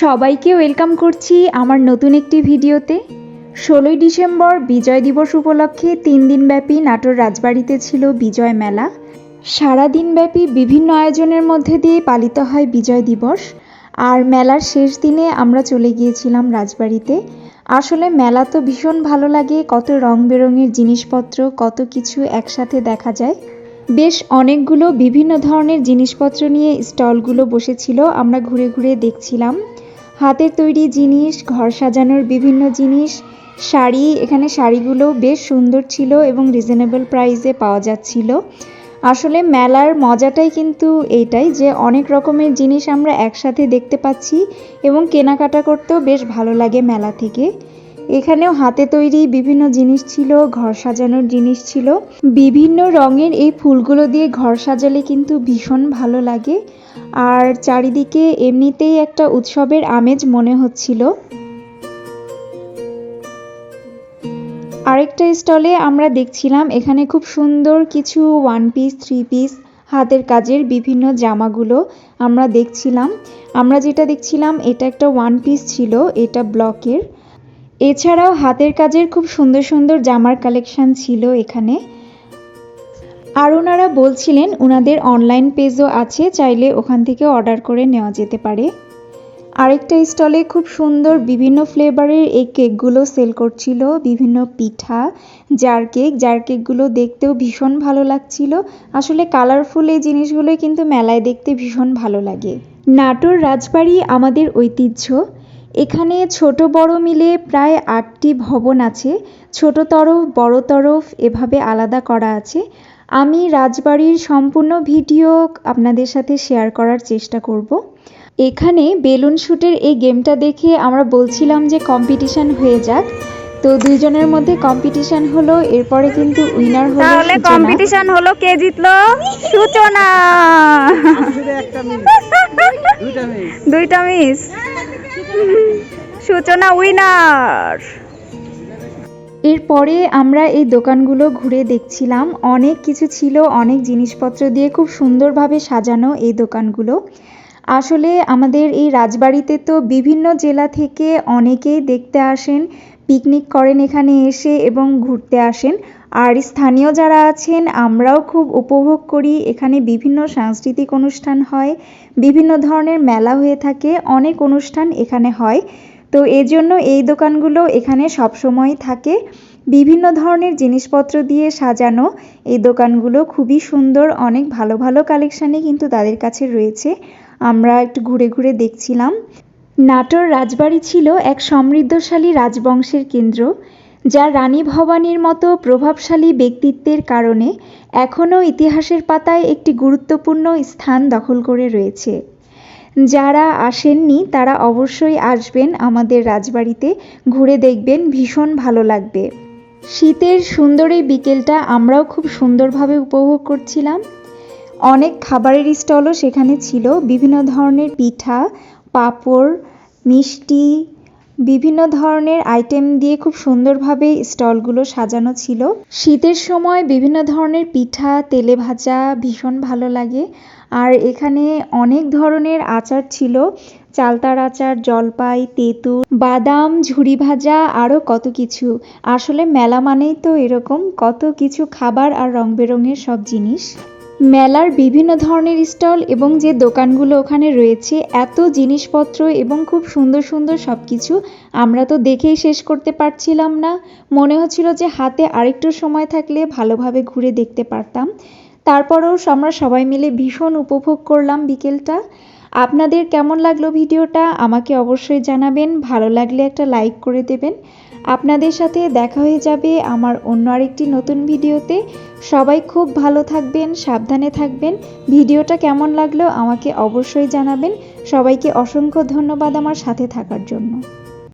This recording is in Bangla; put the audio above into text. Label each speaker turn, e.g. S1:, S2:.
S1: সবাইকে ওয়েলকাম করছি আমার নতুন একটি ভিডিওতে। 16ই ডিসেম্বর বিজয় দিবস উপলক্ষে 3 দিনব্যাপী নাটোর রাজবাড়িতে ছিল বিজয় মেলা। সারা দিনব্যাপী বিভিন্ন আয়োজনের মধ্যে দিয়ে পালিত হয় বিজয় দিবস। আর মেলার শেষ দিনে আমরা চলে গিয়েছিলাম রাজবাড়িতে। আসলে মেলা তো ভীষণ ভালো লাগে, কত রং বেরঙের জিনিসপত্র, কত কিছু একসাথে দেখা যায়। বেশ অনেকগুলো বিভিন্ন ধরনের জিনিসপত্র নিয়ে স্টলগুলো বসেছিল, আমরা ঘুরে ঘুরে দেখছিলাম। হাতের তৈরি জিনিস, ঘর সাজানোর বিভিন্ন জিনিস, শাড়ি, এখানে শাড়িগুলো বেশ সুন্দর ছিল এবং রিজনেবল প্রাইসে পাওয়া যাচ্ছিল। আসলে মেলার মজাটাই কিন্তু এইটাই যে অনেক রকমের জিনিস আমরা একসাথে দেখতে পাচ্ছি এবং কেনাকাটা করতেও বেশ ভালো লাগে মেলা থেকে। এখানেও হাতে তৈরি বিভিন্ন জিনিস ছিল, ঘর সাজানোর জিনিস ছিল। বিভিন্ন রঙের এই ফুলগুলো দিয়ে ঘর সাজালে কিন্তু ভীষণ ভালো লাগে। আর চারিদিকে এমনিতেই একটা উৎসবের আমেজ মনে হচ্ছিল। আরেকটা স্টলে আমরা দেখছিলাম এখানে খুব সুন্দর কিছু 1 পিস 3 পিস হাতের কাজের বিভিন্ন জামাগুলো আমরা দেখছিলাম। আমরা যেটা দেখছিলাম এটা একটা 1 পিস ছিল, এটা ব্লকের। এছাড়াও হাতের কাজের খুব সুন্দর সুন্দর জামার কালেকশন ছিল এখানে। আর ওনারা বলছিলেন ওনাদের অনলাইন পেজও আছে, চাইলে ওখান থেকে অর্ডার করে নেওয়া যেতে পারে। আরেকটা স্টলে খুব সুন্দর বিভিন্ন ফ্লেভারের এই কেকগুলো সেল করছিল, বিভিন্ন পিঠা, জার কেকগুলো দেখতেও ভীষণ ভালো লাগছিল। আসলে কালারফুল এই জিনিসগুলোই কিন্তু মেলায় দেখতে ভীষণ ভালো লাগে। নাটোর রাজবাড়ি আমাদের ঐতিহ্য। এখানে ছোট বড় মিলে প্রায় 8টি ভবন আছে, ছোট তরফ বড় তরফ এভাবে আলাদা করা আছে। আমি রাজবাড়ির সম্পূর্ণ ভিডিও আপনাদের সাথে শেয়ার করার চেষ্টা করব। এখানে বেলুন শুটের এই গেমটা দেখে আমরা বলছিলাম যে কম্পিটিশন হয়ে যাক, তো দুইজনের মধ্যে কম্পিটিশন হলো। এরপরে কিন্তু উইনার হলো, তাহলে কম্পিটিশন হলো কে জিতলো? সূচনা। দুইটা মিস, সূচনা উইনার। এরপরে আমরা এই দোকানগুলো ঘুরে দেখছিলাম, অনেক কিছু ছিল, অনেক জিনিসপত্র দিয়ে খুব সুন্দরভাবে সাজানো এই দোকানগুলো। আসলে আমাদের এই রাজবাড়িতে তো বিভিন্ন জেলা থেকে অনেকেই দেখতে আসেন, পিকনিক করেন এখানে এসে এবং ঘুরতে আসেন। আর স্থানীয় যারা আছেন আমরাও খুব উপভোগ করি। এখানে বিভিন্ন সাংস্কৃতিক অনুষ্ঠান হয়, বিভিন্ন ধরনের মেলা হয়ে থাকে, অনেক অনুষ্ঠান এখানে হয়। তো এজন্য এই দোকানগুলো এখানে সবসময় থাকে। বিভিন্ন ধরনের জিনিসপত্র দিয়ে সাজানো এই দোকানগুলো খুবই সুন্দর, অনেক ভালো ভালো কালেকশানই কিন্তু তাদের কাছে রয়েছে। আমরা একটু ঘুরে ঘুরে দেখছিলাম। নাটোর রাজবাড়ি ছিল এক সমৃদ্ধশালী রাজবংশের কেন্দ্র, যা রানী ভবানীর মতো প্রভাবশালী ব্যক্তিত্বের কারণে এখনও ইতিহাসের পাতায় একটি গুরুত্বপূর্ণ স্থান দখল করে রয়েছে। যারা আসেননি তারা অবশ্যই আসবেন আমাদের রাজবাড়িতে, ঘুরে দেখবেন, ভীষণ ভালো লাগবে। শীতের সুন্দর এই বিকেলটা আমরাও খুব সুন্দরভাবে উপভোগ করছিলাম। অনেক খাবারের স্টলও সেখানে ছিল, বিভিন্ন ধরনের পিঠা, পাঁপড়, মিষ্টি, বিভিন্ন ধরনের আইটেম দিয়ে খুব সুন্দরভাবে স্টলগুলো সাজানো ছিল। শীতের সময় বিভিন্ন ধরনের পিঠা, তেলে ভাজা ভীষণ ভালো লাগে। আর এখানে অনেক ধরনের আচার ছিল, চালতার আচার, জলপাই, তেঁতুল, বাদাম, ঝুরি ভাজা, আরও কত কিছু। আসলে মেলা মানেই তো এরকম কত কিছু খাবার আর রং বেরঙের সব জিনিস। মেলার বিভিন্ন ধরনের স্টল এবং যে দোকানগুলো ওখানে রয়েছে, এত জিনিসপত্র এবং খুব সুন্দর সুন্দর সব কিছু, আমরা তো দেখেই শেষ করতে পারছিলাম না। মনে হচ্ছিল যে হাতে আরেকটু সময় থাকলে ভালোভাবে ঘুরে দেখতে পারতাম। তারপরেও আমরা সবাই মিলে ভীষণ উপভোগ করলাম বিকেলটা। আপনাদের কেমন লাগলো ভিডিওটা আমাকে অবশ্যই জানাবেন, ভালো লাগলে একটা লাইক করে দেবেন। আপনাদের সাথে দেখা হয়ে যাবে আমার অন্য আরেকটি নতুন ভিডিওতে। সবাই খুব ভালো থাকবেন, সাবধানে থাকবেন। ভিডিওটা কেমন লাগলো আমাকে অবশ্যই জানাবেন। সবাইকে অসংখ্য ধন্যবাদ আমার সাথে থাকার জন্য।